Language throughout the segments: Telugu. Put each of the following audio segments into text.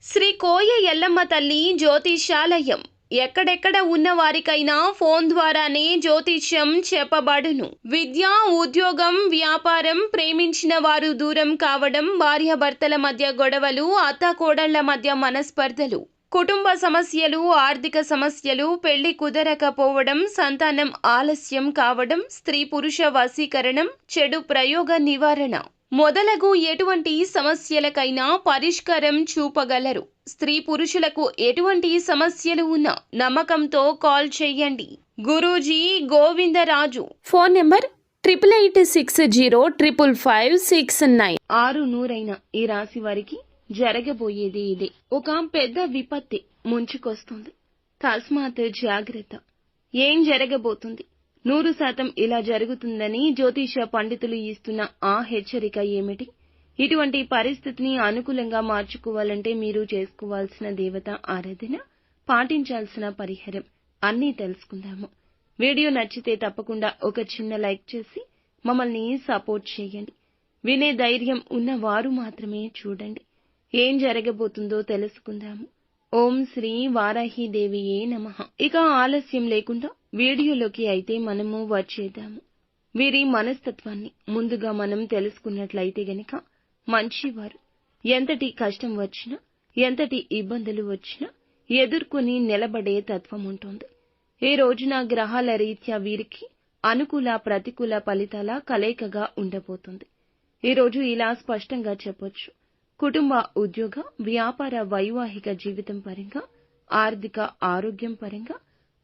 శ్రీ కోయ ఎల్లమ్మ తల్లి జ్యోతిష్యాలయం ఎక్కడెక్కడ ఉన్న వారికైనా ఫోన్ ద్వారానే జ్యోతిష్యం చెప్పబడును. విద్య, ఉద్యోగం, వ్యాపారం, ప్రేమించిన వారు దూరం కావడం, భార్యాభర్తల మధ్య గొడవలు, అత్తాకోడళ్ల మధ్య మనస్పర్ధలు, కుటుంబ సమస్యలు, ఆర్థిక సమస్యలు, పెళ్లి కుదరకపోవడం, సంతానం ఆలస్యం కావడం, స్త్రీ పురుష వశీకరణం, చెడు ప్రయోగ నివారణ మొదలగు ఎటువంటి సమస్యలకైనా పరిష్కారం చూపగలరు. స్త్రీ పురుషులకు ఎటువంటి సమస్యలు ఉన్నా నమ్మకంతో కాల్ చేయండి. గురూజీ గోవిందరాజు. Phone number 8886055569. 600 ఈ రాశి వారికి జరగబోయేది ఇదే. ఒక పెద్ద విపత్తి ముంచుకొస్తుంది. తస్మాత్ జాగ్రత్త. ఏం జరగబోతుంది? 100% ఇలా జరుగుతుందని జ్యోతిష పండితులు ఇస్తున్న ఆ హెచ్చరిక ఏమిటి? ఇటువంటి పరిస్థితిని అనుకూలంగా మార్చుకోవాలంటే మీరు చేసుకోవాల్సిన దేవత ఆరాధన, పాటించాల్సిన పరిహారం అన్నీ తెలుసుకుందాము. వీడియో నచ్చితే తప్పకుండా ఒక చిన్న లైక్ చేసి మమ్మల్ని సపోర్ట్ చేయండి. వినే ధైర్యం ఉన్న వారు మాత్రమే చూడండి. ఏం జరగబోతుందో తెలుసుకుందాము. ఓం శ్రీ వారాహిదేవియే నమః. ఇక ఆలస్యం లేకుండా వీడియోలోకి అయితే మనము వచ్చేద్దాము. వీరి మనస్తత్వాన్ని ముందుగా మనం తెలుసుకున్నట్లయితే గనక మంచివారు. ఎంతటి కష్టం వచ్చినా, ఎంతటి ఇబ్బందులు వచ్చినా ఎదుర్కొని నిలబడే తత్వం ఉంటుంది. ఈ రోజున గ్రహాల రీత్యా వీరికి అనుకూల ప్రతికూల ఫలితాల కలయికగా ఉండబోతుంది. ఈ రోజు ఇలా స్పష్టంగా చెప్పొచ్చు. కుటుంబ, ఉద్యోగ, వ్యాపార, వైవాహిక జీవితం పరంగా, ఆర్థిక, ఆరోగ్యం పరంగా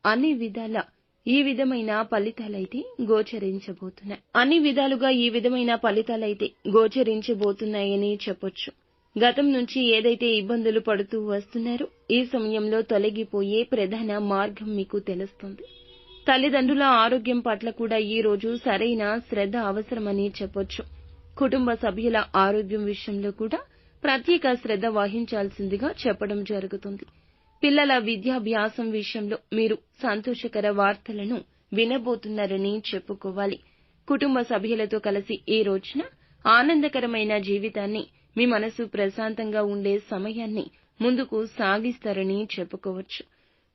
అన్ని విధాల ఈ విధమైన ఫలితాలైతే గోచరించబోతున్నాయి. అన్ని విధాలుగా ఈ విధమైన ఫలితాలైతే గోచరించబోతున్నాయని చెప్పొచ్చు. గతం నుంచి ఏదైతే ఇబ్బందులు పడుతూ వస్తున్నారో ఈ సమయంలో తొలగిపోయే ప్రధాన మార్గం మీకు తెలుస్తుంది. తల్లిదండ్రుల ఆరోగ్యం పట్ల కూడా ఈ రోజు సరైన శ్రద్ధ అవసరమని చెప్పొచ్చు. కుటుంబ సభ్యుల ఆరోగ్యం విషయంలో కూడా ప్రత్యేక శ్రద్ధ వహించాల్సిందిగా చెప్పడం జరుగుతుంది. పిల్లల విద్యాభ్యాసం విషయంలో మీరు సంతోషకర వార్తలను వినబోతున్నారని చెప్పుకోవాలి. కుటుంబ సభ్యులతో కలిసి ఈ రోజున ఆనందకరమైన జీవితాన్ని, మీ మనసు ప్రశాంతంగా ఉండే సమయాన్ని ముందుకు సాగిస్తారని చెప్పుకోవచ్చు.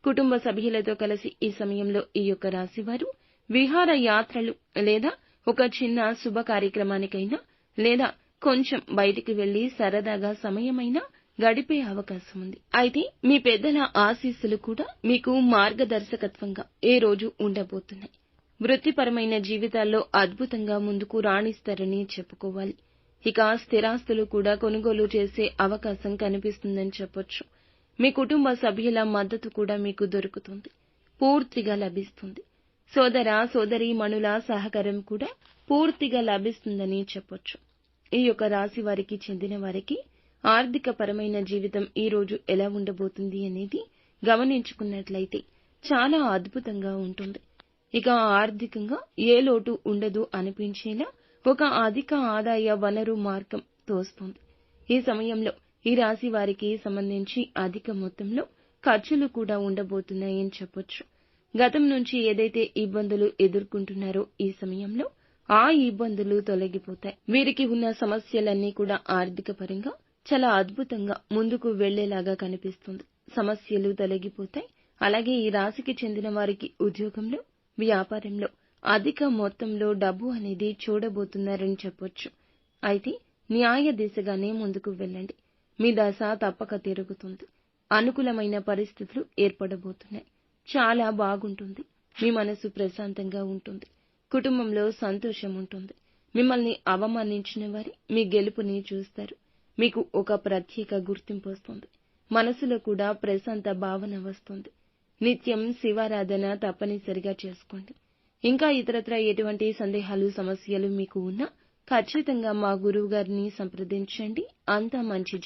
కుటుంబ సభ్యులతో కలిసి ఈ సమయంలో ఈ యొక్క రాశివారు విహార యాత్రలు లేదా ఒక చిన్న శుభ కార్యక్రమానికైనా లేదా కొంచెం బయటికి వెళ్లి సరదాగా సమయమైనా గడిపే అవకాశం ఉంది. అయితే మీ పెద్దల ఆశీస్సులు కూడా మీకు మార్గదర్శకత్వంగా ఈ రోజు ఉండబోతున్నాయి. వృత్తిపరమైన జీవితాల్లో అద్భుతంగా ముందుకు రాణిస్తారని చెప్పుకోవాలి. ఇక స్థిరాస్తులు కూడా కొనుగోలు చేసే అవకాశం కనిపిస్తుందని చెప్పొచ్చు. మీ కుటుంబ సభ్యుల మద్దతు కూడా మీకు దొరుకుతుంది, పూర్తిగా లభిస్తుంది. సోదర సోదరీమణుల సహకారం కూడా పూర్తిగా లభిస్తుందని చెప్పొచ్చు. ఈ యొక్క రాశి వారికి చెందిన వారికి ఆర్థిక పరమైన జీవితం ఈ రోజు ఎలా ఉండబోతుంది అనేది గమనించుకున్నట్లయితే చాలా అద్భుతంగా ఉంటుంది. ఇక ఆర్థికంగా ఏ లోటు ఉండదు అనిపించేలా ఒక అధిక ఆదాయ వనరు మార్గం తోస్తుంది. ఈ సమయంలో ఈ రాశి వారికి సంబంధించి అధిక మొత్తంలో ఖర్చులు కూడా ఉండబోతున్నాయని చెప్పొచ్చు. గతం నుంచి ఏదైతే ఇబ్బందులు ఎదుర్కొంటున్నారో ఈ సమయంలో ఆ ఇబ్బందులు తొలగిపోతాయి. వీరికి ఉన్న సమస్యలన్నీ కూడా ఆర్థిక పరంగా చాలా అద్భుతంగా ముందుకు వెళ్లేలాగా కనిపిస్తుంది. సమస్యలు తొలగిపోతాయి. అలాగే ఈ రాశికి చెందిన వారికి ఉద్యోగంలో, వ్యాపారంలో అధిక మొత్తంలో డబ్బు అనేది చూడబోతున్నారని చెప్పొచ్చు. అయితే న్యాయ దిశగానే ముందుకు వెళ్ళండి. మీ దశ తప్పక తిరుగుతుంది. అనుకూలమైన పరిస్థితులు ఏర్పడబోతున్నాయి. చాలా బాగుంటుంది. మీ మనసు ప్రశాంతంగా ఉంటుంది. కుటుంబంలో సంతోషం ఉంటుంది. మిమ్మల్ని అవమానించిన వారి మీ గెలుపుని చూస్తారు. మీకు ఒక ప్రత్యేక గుర్తింపు వస్తుంది. మనసులో కూడా ప్రశాంత భావన వస్తుంది. నిత్యం శివారాధన తప్పనిసరిగా చేసుకోండి. ఇంకా ఇతరత్రా ఎటువంటి సందేహాలు, సమస్యలు మీకు ఉన్నా ఖచ్చితంగా మా గురువు గారిని సంప్రదించండి. అంతా మంచి